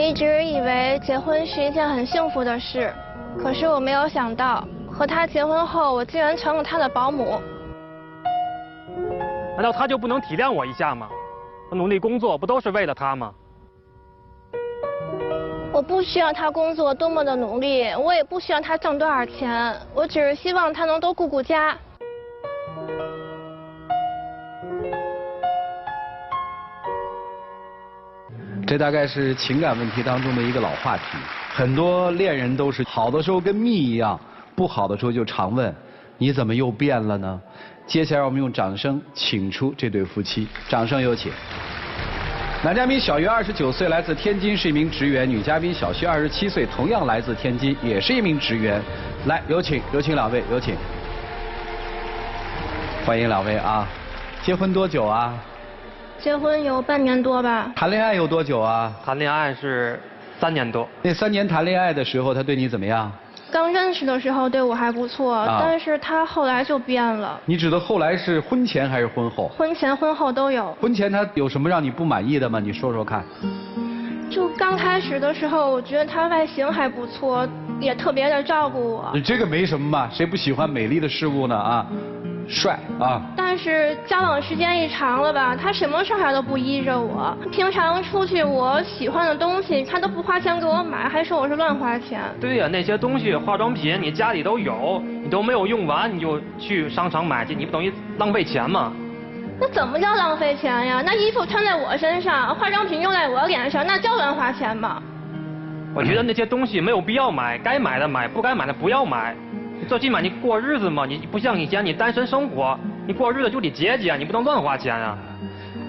一直以为结婚是一件很幸福的事，可是我没有想到，和他结婚后，我竟然成了他的保姆。难道他就不能体谅我一下吗？我努力工作不都是为了他吗？我不需要他工作多么的努力，我也不需要他挣多少钱，我只是希望他能多顾顾家。这大概是情感问题当中的一个老话题，很多恋人都是好的时候跟蜜一样，不好的时候就常问你怎么又变了呢？接下来我们用掌声请出这对夫妻，掌声有请。男嘉宾小于29岁，来自天津，是一名职员；女嘉宾小徐27岁，同样来自天津，也是一名职员。来，有请两位，有请。欢迎两位啊！结婚多久啊？结婚有半年多吧。谈恋爱有多久啊？谈恋爱是3年多。那3年谈恋爱的时候，他对你怎么样？刚认识的时候对我还不错，但是他后来就变了。你指的后来是婚前还是婚后？婚前婚后都有。婚前他有什么让你不满意的吗？你说说看。就刚开始的时候，我觉得他外形还不错，也特别的照顾我。这个没什么嘛，谁不喜欢美丽的事物呢啊？帅啊！但是交往时间一长了吧，他什么事儿都不依着我。平常出去我喜欢的东西，他都不花钱给我买，还说我是乱花钱。对呀，那些东西化妆品你家里都有，你都没有用完，你就去商场买去，你不等于浪费钱吗？那怎么叫浪费钱呀？那衣服穿在我身上，化妆品用在我脸上，那叫乱花钱吗？我觉得那些东西没有必要买，该买的买，不该买的不要买。最起码你过日子嘛，你不像以前你单身生活，你过日子就得节俭，你不能乱花钱啊。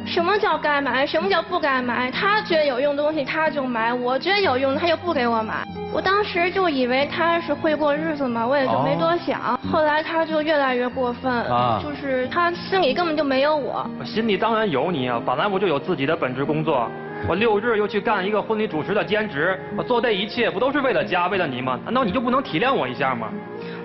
什么叫该买，什么叫不该买？他觉得有用的东西他就买，我觉得有用他就不给我买。我当时就以为他是会过日子嘛，我也就没多想。后来他就越来越过分，就是他心里根本就没有我。我心里当然有你啊，本来我就有自己的本职工作，我6日又去干一个婚礼主持的兼职，我做这一切不都是为了家，为了你吗？难道你就不能体谅我一下吗？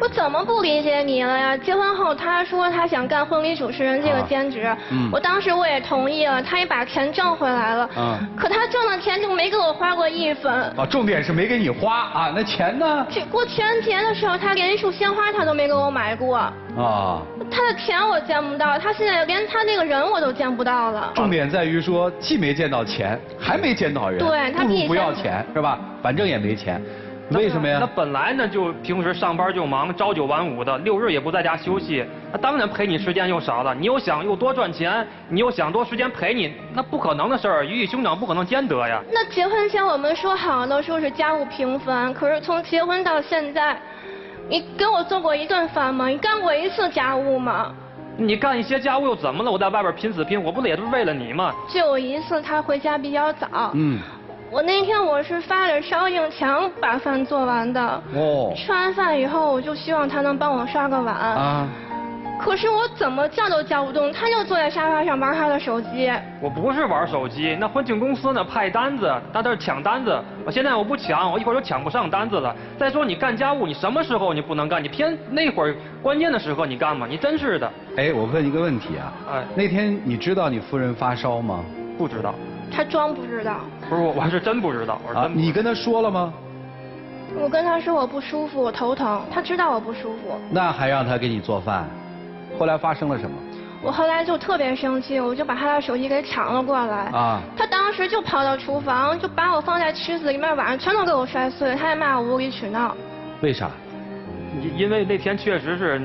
我怎么不理解你了呀？结婚后他说他想干婚礼主持人这个兼职，我当时我也同意了，他也把钱挣回来了，可他挣的钱就没给我花过1分。重点是没给你花啊，那钱呢？过情人节的时候，他连一束鲜花他都没给我买过。他的钱我见不到，他现在连他那个人我都见不到了。重点在于说，既没见到钱，还没见到人，对，他不如不要钱是吧？反正也没钱。为什么呀？那本来呢就平时上班就忙，朝9晚5的，6日也不在家休息，那当然陪你时间又少了。你又想又多赚钱，你又想多时间陪你，那不可能的事儿，鱼与熊掌不可能兼得呀。那结婚前我们说好了说是家务平分，可是从结婚到现在，你给我做过1顿饭吗？你干过1次家务吗？你干一些家务又怎么了？我在外边拼死拼活，不也都是为了你吗？就有1次他回家比较早。我那天我是发着烧硬强把饭做完的。吃完饭以后，我就希望他能帮我刷个碗。可是我怎么叫都叫不动，他就坐在沙发上玩他的手机。我不是玩手机，那婚庆公司呢派单子，那都是抢单子。现在我不抢，我一会儿就抢不上单子了。再说你干家务，你什么时候你不能干？你偏那会儿关键的时候你干吗？你真是的。哎，我问一个问题啊，那天你知道你夫人发烧吗？不知道。他装不知道。不是我是真不知道。你跟他说了吗？我跟他说我不舒服，我头疼，他知道我不舒服。那还让他给你做饭？后来发生了什么？我后来就特别生气，我就把他的手机给抢了过来。他当时就跑到厨房，就把我放在池子里面，晚上全都给我摔碎，他还骂我无理取闹。为啥？因为那天确实是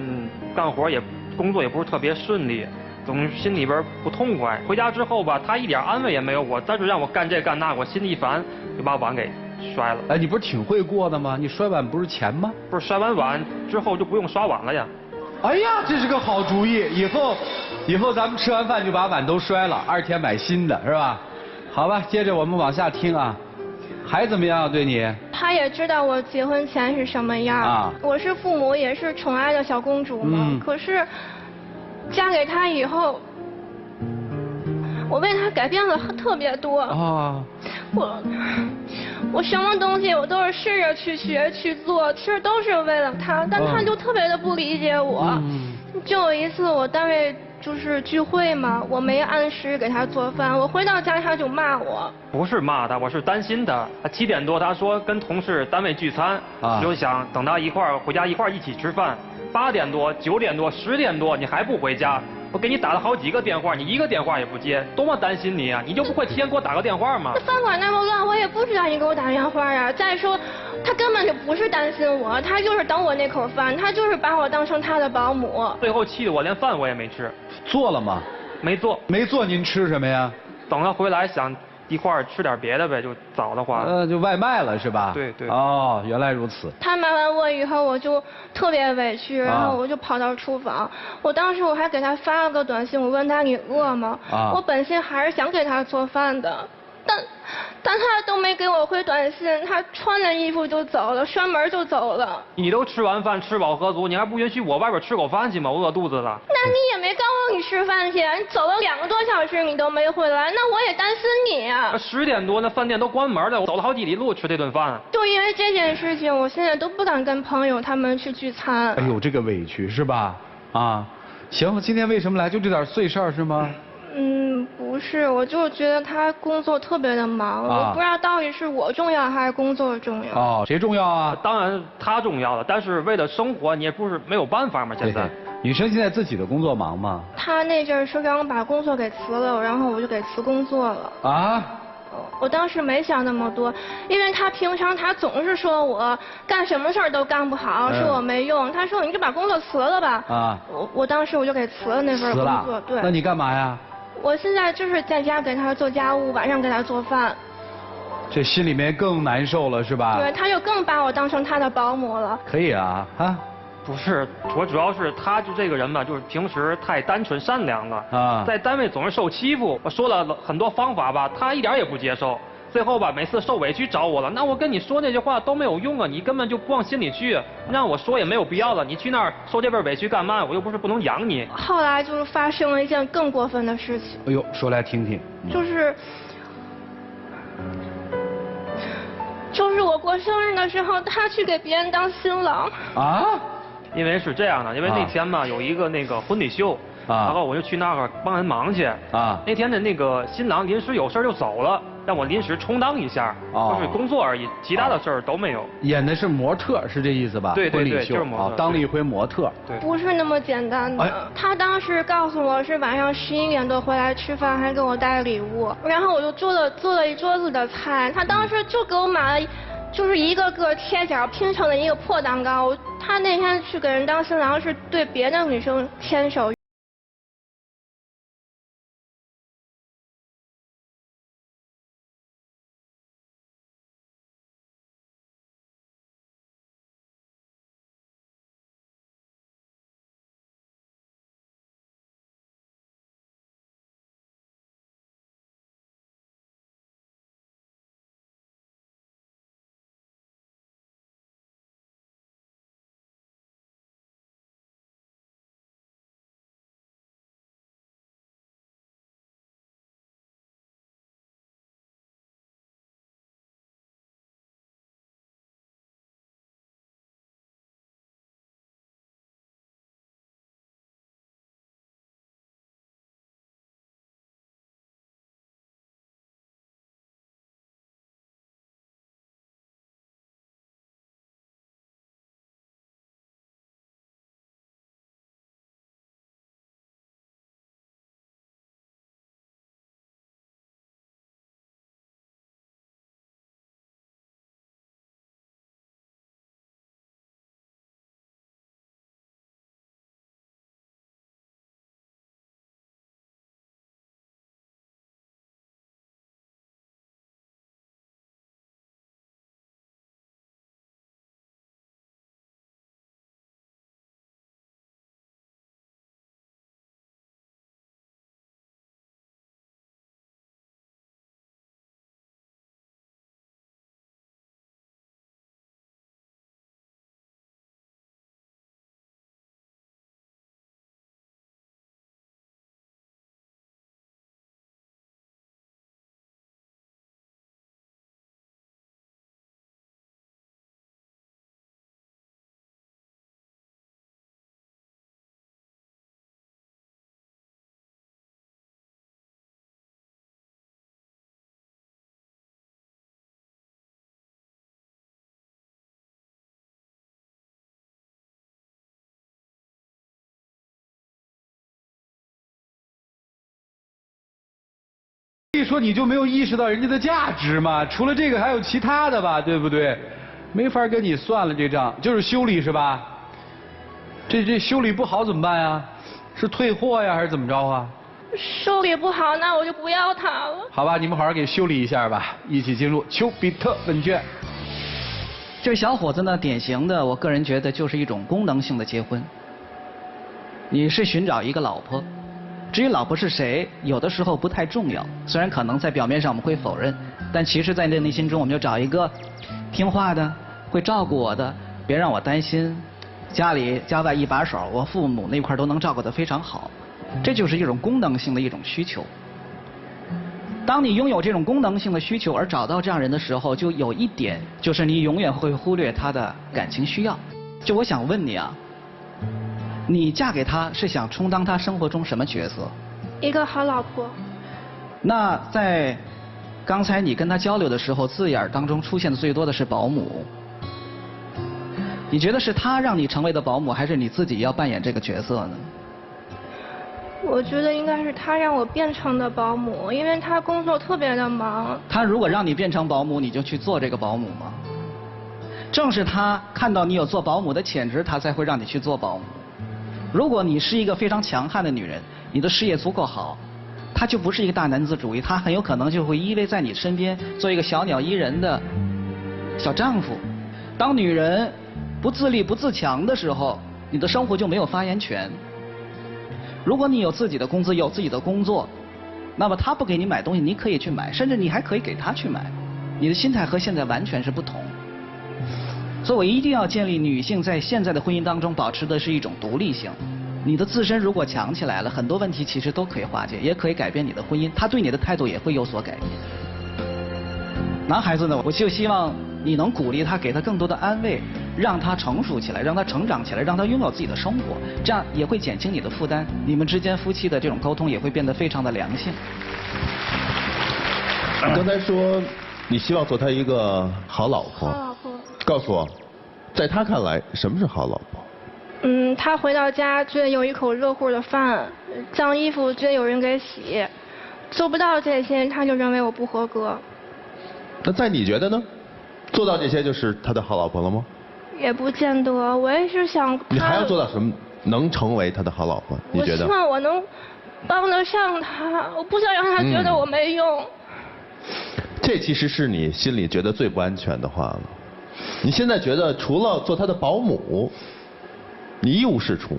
干活工作也不是特别顺利，总心里边不痛快。回家之后吧，他一点安慰也没有我，但是让我干这干那，我心里一烦，就把碗给摔了。哎，你不是挺会过的吗？你摔碗不是钱吗？不是摔完碗之后就不用刷碗了呀。哎呀，这是个好主意，以后咱们吃完饭就把碗都摔了，2天买新的是吧？好吧，接着我们往下听啊。还怎么样对你？他也知道我结婚前是什么样，我是父母也是宠爱的小公主嘛。可是嫁给他以后，我为他改变了特别多。我什么东西我都是试着去学去做，其实都是为了他，但他就特别的不理解我。就有一次我单位就是聚会嘛，我没按时给他做饭，我回到家他就骂我。不是骂他，我是担心他。他7点多他说跟同事单位聚餐，就想等他一块儿回家一起吃饭。8点多、9点多、10点多你还不回家，我给你打了好几个电话，你一个电话也不接，多么担心你啊！你就不会提前给我打个电话吗？那饭馆那么乱，我也不知道你给我打电话呀。再说，他根本就不是担心我，他就是等我那口饭，他就是把我当成他的保姆。最后气得我连饭我也没吃。做了吗？没做。没做，您吃什么呀？等他回来想一块儿吃点别的呗，就早的话。就外卖了是吧？对对。哦，原来如此。他骂完我以后，我就特别委屈，然后我就跑到厨房。我当时我还给他发了个短信，我问他你饿吗？我本心还是想给他做饭的，但他都没给我回短信，他穿了衣服就走了，摔门就走了。你都吃完饭吃饱喝足，你还不允许我外边吃口饭去吗？我饿肚子了。那你也没告诉你吃饭去，你走了2个多小时你都没回来，那我也担心你啊。10点多那饭店都关门了，我走了好几里路吃这顿饭。就因为这件事情，我现在都不敢跟朋友他们去聚餐。哎呦，这个委屈是吧？啊，行，今天为什么来？就这点碎事儿是吗？不是，我就觉得他工作特别的忙，我不知道到底是我重要还是工作重要。哦，谁重要啊？当然他重要了，但是为了生活，你也不是没有办法嘛。现在，女生现在自己的工作忙吗？他那阵儿是让我把工作给辞了，然后我就给辞工作了。啊？我当时没想那么多，因为他平常他总是说我干什么事儿都干不好，说我没用。他说你就把工作辞了吧。我当时我就给辞了那份工作。对。那你干嘛呀？我现在就是在家给他做家务，晚上给他做饭。这心里面更难受了是吧？对，他就更把我当成他的保姆了。可以啊，不是，我主要是他就这个人吧，就是平时太单纯善良了在单位总是受欺负。我说了很多方法吧，他一点也不接受。最后吧，每次受委屈找我了，那我跟你说那些话都没有用啊，你根本就不往心里去，让我说也没有必要了。你去那儿受这份委屈干嘛？我又不是不能养你。后来就是发生了一件更过分的事情。哎呦，说来听听。就是我过生日的时候，他去给别人当新郎。啊？因为是这样的，因为那天嘛有一个那个婚礼秀。然后我就去那儿帮人忙去。那天的那个新郎临时有事就走了，让我临时充当一下，就是工作而已，其他的事儿都没有。演的是模特，是这意思吧？对，就是模特。当了一回模特。对。不是那么简单的。他当时告诉我是晚上11点多回来吃饭，还给我带礼物，然后我就做了一桌子的菜，他当时就给我买了。就是一个个贴角拼成了一个破蛋糕。他那天去给人当新郎是对别的女生牵手。所以说你就没有意识到人家的价值嘛？除了这个还有其他的吧，对不对？没法跟你算了这账，就是修理是吧？这修理不好怎么办呀？是退货呀还是怎么着啊？修理不好，那我就不要它了。好吧，你们好好给修理一下吧。一起进入丘比特问卷。这个小伙子呢，典型的，我个人觉得就是一种功能性的结婚。你是寻找一个老婆，至于老婆是谁，有的时候不太重要。虽然可能在表面上我们会否认，但其实在内心中我们就找一个听话的、会照顾我的，别让我担心，家外一把手，我父母那块都能照顾得非常好。这就是一种功能性的一种需求。当你拥有这种功能性的需求而找到这样人的时候，就有一点，就是你永远会忽略他的感情需要。就我想问你啊，你嫁给他是想充当他生活中什么角色？一个好老婆。那在刚才你跟他交流的时候，字眼当中出现的最多的是保姆。你觉得是他让你成为的保姆，还是你自己要扮演这个角色呢？我觉得应该是他让我变成的保姆，因为他工作特别的忙。他如果让你变成保姆，你就去做这个保姆吗？正是他看到你有做保姆的潜质，他才会让你去做保姆。如果你是一个非常强悍的女人，你的事业足够好，他就不是一个大男子主义，他很有可能就会依偎在你身边，做一个小鸟依人的小丈夫。当女人不自立不自强的时候，你的生活就没有发言权。如果你有自己的工资，有自己的工作，那么他不给你买东西，你可以去买，甚至你还可以给他去买。你的心态和现在完全是不同。所以我一定要建立女性在现在的婚姻当中保持的是一种独立性。你的自身如果强起来了，很多问题其实都可以化解，也可以改变你的婚姻，他对你的态度也会有所改变。男孩子呢，我就希望你能鼓励他，给他更多的安慰，让他成熟起来，让他成长起来，让他拥有自己的生活，这样也会减轻你的负担，你们之间夫妻的这种沟通也会变得非常的良性。你刚才说你希望做他一个好老婆，好老婆。告诉我，在他看来什么是好老婆？他回到家觉得有一口热乎的饭，脏衣服觉得有人给洗，做不到这些他就认为我不合格。那在你觉得呢？做到这些就是他的好老婆了吗？也不见得，我也是想你还要做到什么能成为他的好老婆？你觉得？我希望我能帮得上他，我不想让他觉得我没用。这其实是你心里觉得最不安全的话了。你现在觉得除了做他的保姆，你一无是处。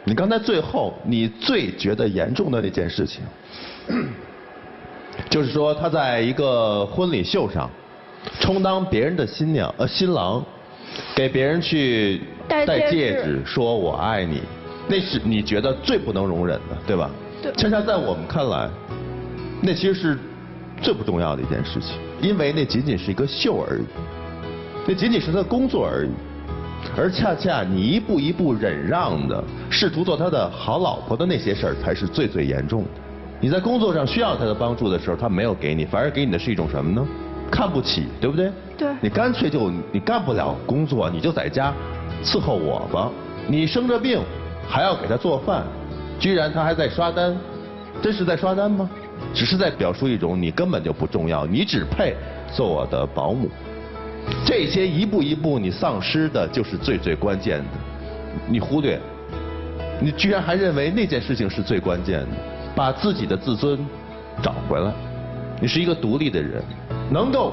你刚才最后你最觉得严重的那件事情，就是说他在一个婚礼秀上充当别人的新郎，给别人去戴戒指，说我爱你，那是你觉得最不能容忍的，对吧？对。恰恰在我们看来，那其实是最不重要的一件事情，因为那仅仅是一个秀而已，那仅仅是他的工作而已，而恰恰你一步一步忍让的，试图做他的好老婆的那些事儿，才是最最严重的。你在工作上需要他的帮助的时候，他没有给你，反而给你的是一种什么呢？看不起，对不对？对。你干脆你干不了工作，你就在家伺候我吧。你生着病还要给他做饭，居然他还在刷单，真是在刷单吗？只是在表述一种你根本就不重要，你只配做我的保姆。这些一步一步你丧失的就是最最关键的，你忽略，你居然还认为那件事情是最关键的。把自己的自尊找回来，你是一个独立的人，能够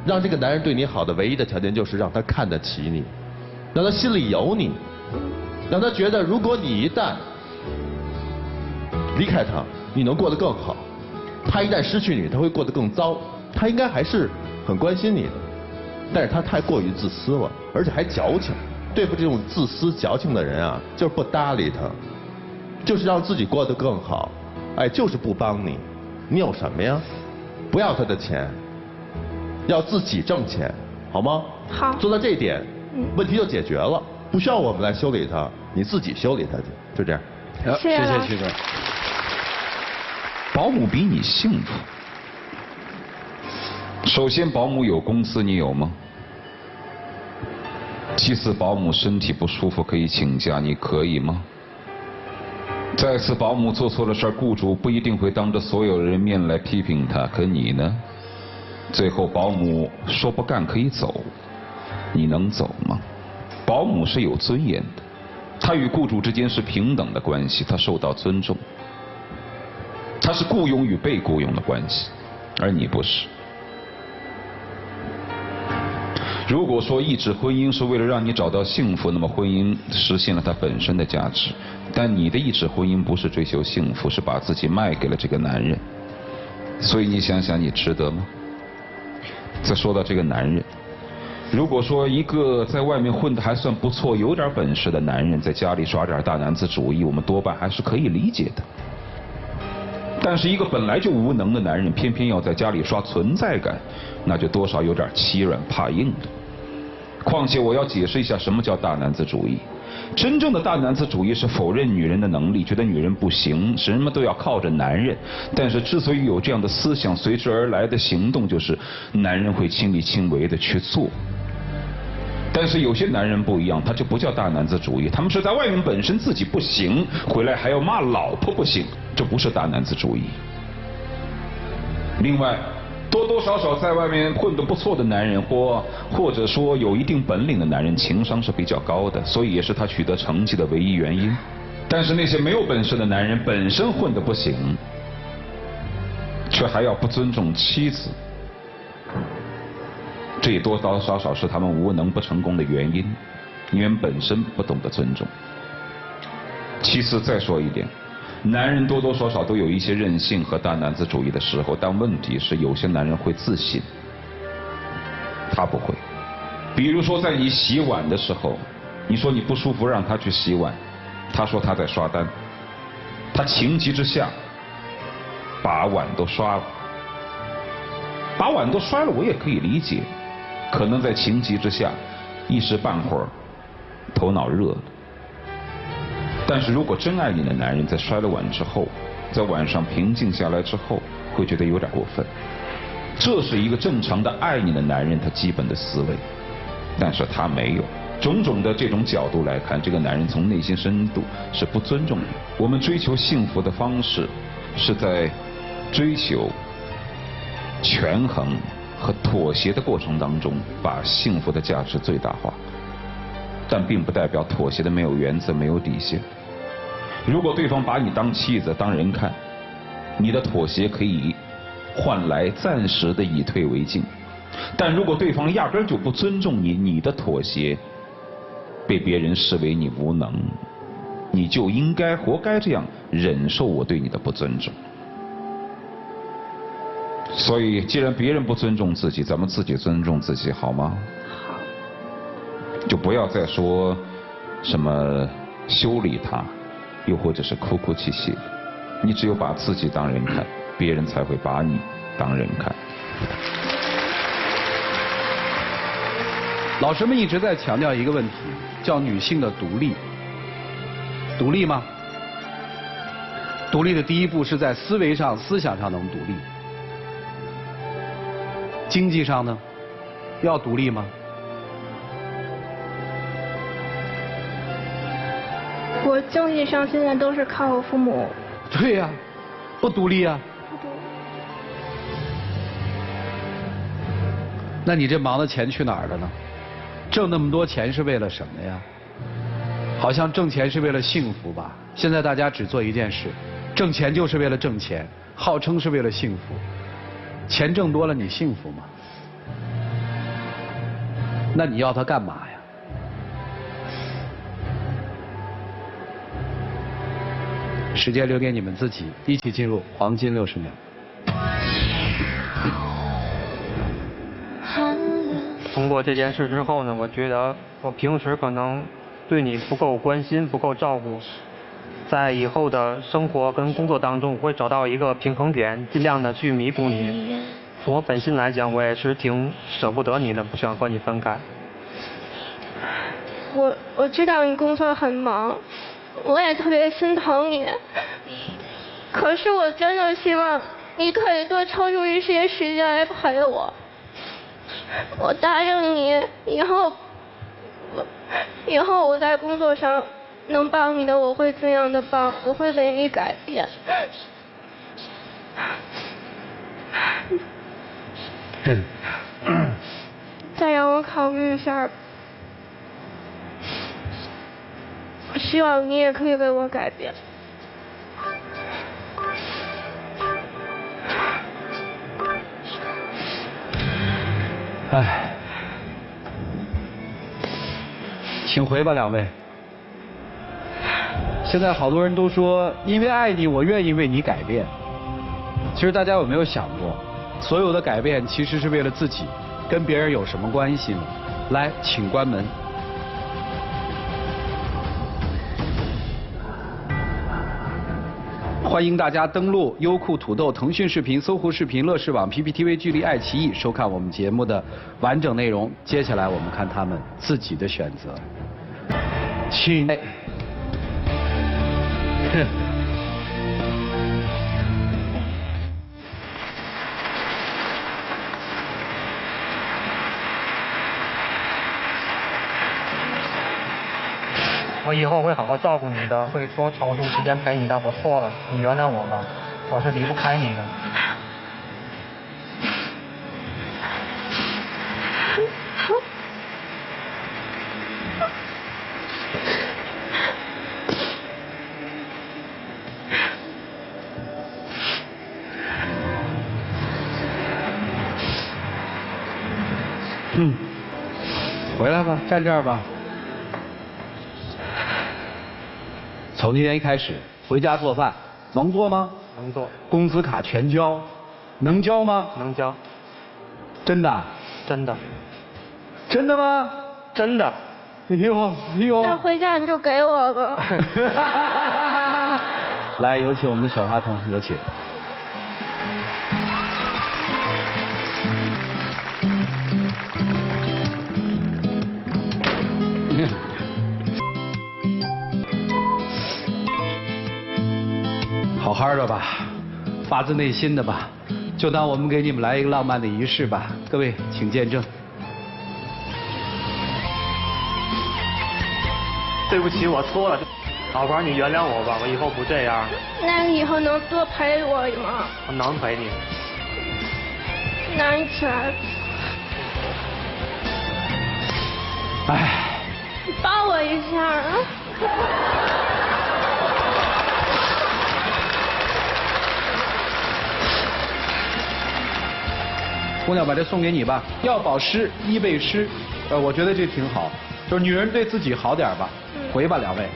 让这个男人对你好的唯一的条件就是让他看得起你，让他心里有你，让他觉得如果你一旦离开他，你能过得更好，他一旦失去你，他会过得更糟。他应该还是很关心你的，但是他太过于自私了，而且还矫情。对付这种自私矫情的人啊，就是不搭理他，就是让自己过得更好。哎，就是不帮你，你有什么呀？不要他的钱，要自己挣钱，好吗？好。做到这一点，问题就解决了，不需要我们来修理他，你自己修理他去，就这样。好，谢谢徐总。保姆比你幸福。首先，保姆有工资，你有吗？其次，保姆身体不舒服可以请假，你可以吗？再次保姆做错了事儿，雇主不一定会当着所有人面来批评他，可你呢？最后保姆说不干可以走，你能走吗？保姆是有尊严的，他与雇主之间是平等的关系，他受到尊重，他是雇佣与被雇佣的关系，而你不是。如果说一纸婚姻是为了让你找到幸福，那么婚姻实现了它本身的价值。但你的一纸婚姻不是追求幸福，是把自己卖给了这个男人。所以你想想，你值得吗？再说到这个男人，如果说一个在外面混得还算不错、有点本事的男人，在家里耍点大男子主义，我们多半还是可以理解的。但是一个本来就无能的男人，偏偏要在家里刷存在感，那就多少有点欺软怕硬的。况且我要解释一下什么叫大男子主义。真正的大男子主义是否认女人的能力，觉得女人不行，什么都要靠着男人。但是之所以有这样的思想，随之而来的行动就是男人会亲力亲为的去做。但是有些男人不一样，他就不叫大男子主义，他们是在外面本身自己不行，回来还要骂老婆不行，这不是大男子主义。另外，多多少少在外面混得不错的男人，或者说有一定本领的男人，情商是比较高的，所以也是他取得成绩的唯一原因。但是那些没有本事的男人，本身混得不行，却还要不尊重妻子，这也多多少少是他们无能不成功的原因，因为本身不懂得尊重。其次再说一点，男人多多少少都有一些任性和大男子主义的时候，但问题是有些男人会自信，他不会。比如说在你洗碗的时候，你说你不舒服让他去洗碗，他说他在刷单，他情急之下把碗都刷了。把碗都摔了我也可以理解，可能在情急之下一时半会儿头脑热了。但是如果真爱你的男人在摔了碗之后，在晚上平静下来之后，会觉得有点过分。这是一个正常的爱你的男人他基本的思维，但是他没有。种种的这种角度来看，这个男人从内心深度是不尊重你。我们追求幸福的方式是在追求权衡和妥协的过程当中，把幸福的价值最大化，但并不代表妥协的没有原则、没有底线。如果对方把你当妻子、当人看，你的妥协可以换来暂时的以退为进；但如果对方压根就不尊重你，你的妥协被别人视为你无能，你就应该活该这样忍受我对你的不尊重。所以既然别人不尊重自己，咱们自己尊重自己好吗？好。就不要再说什么修理他，又或者是哭哭啼啼，你只有把自己当人看，别人才会把你当人看。老师们一直在强调一个问题，叫女性的独立。独立吗？独立的第一步是在思维上、思想上能独立。经济上呢，要独立吗？我经济上现在都是靠我父母。对呀，不独立啊。不独立。那你这忙的钱去哪儿了呢？挣那么多钱是为了什么呀？好像挣钱是为了幸福吧？现在大家只做一件事，挣钱就是为了挣钱，号称是为了幸福。钱挣多了你幸福吗？那你要它干嘛呀？时间留给你们自己，一起进入黄金60秒。通过这件事之后呢，我觉得我平时可能对你不够关心、不够照顾，在以后的生活跟工作当中，我会找到一个平衡点，尽量的去弥补你。从我本心来讲，我也是挺舍不得你的，不想和你分开。我知道你工作很忙，我也特别心疼你，可是我真的希望你可以多抽出一些时间来陪我。我答应你，以后我在工作上能帮你的我会尽量的帮，我会为你改变。再让我考虑一下，我希望你也可以为我改变。唉，请回吧，两位。现在好多人都说，因为爱你，我愿意为你改变。其实大家有没有想过，所有的改变其实是为了自己，跟别人有什么关系呢？来，请关门。欢迎大家登录优酷、土豆、腾讯视频、搜狐视频、乐视网、PPTV、聚力、爱奇艺收看我们节目的完整内容。接下来我们看他们自己的选择。请。我以后会好好照顾你的，会多抽出时间陪你的。我错了，你原谅我吧，我是离不开你的。回来吧，站这儿吧。从今天开始，回家做饭，能做吗？能做。工资卡全交，能交吗？能交。真的？真的。真的吗？真的。哎呦，哎呦。那回家你就给我吧。来，有请我们的小花童，有请。好好的吧，发自内心的吧，就当我们给你们来一个浪漫的仪式吧。各位，请见证。对不起，我错了，老婆，你原谅我吧，我以后不这样。那你以后能多陪我吗？我能陪你。那你起来。哎。你抱我一下啊。姑娘，把这送给你吧，要保湿，衣被湿，我觉得这挺好，就是女人对自己好点吧。回吧，两位。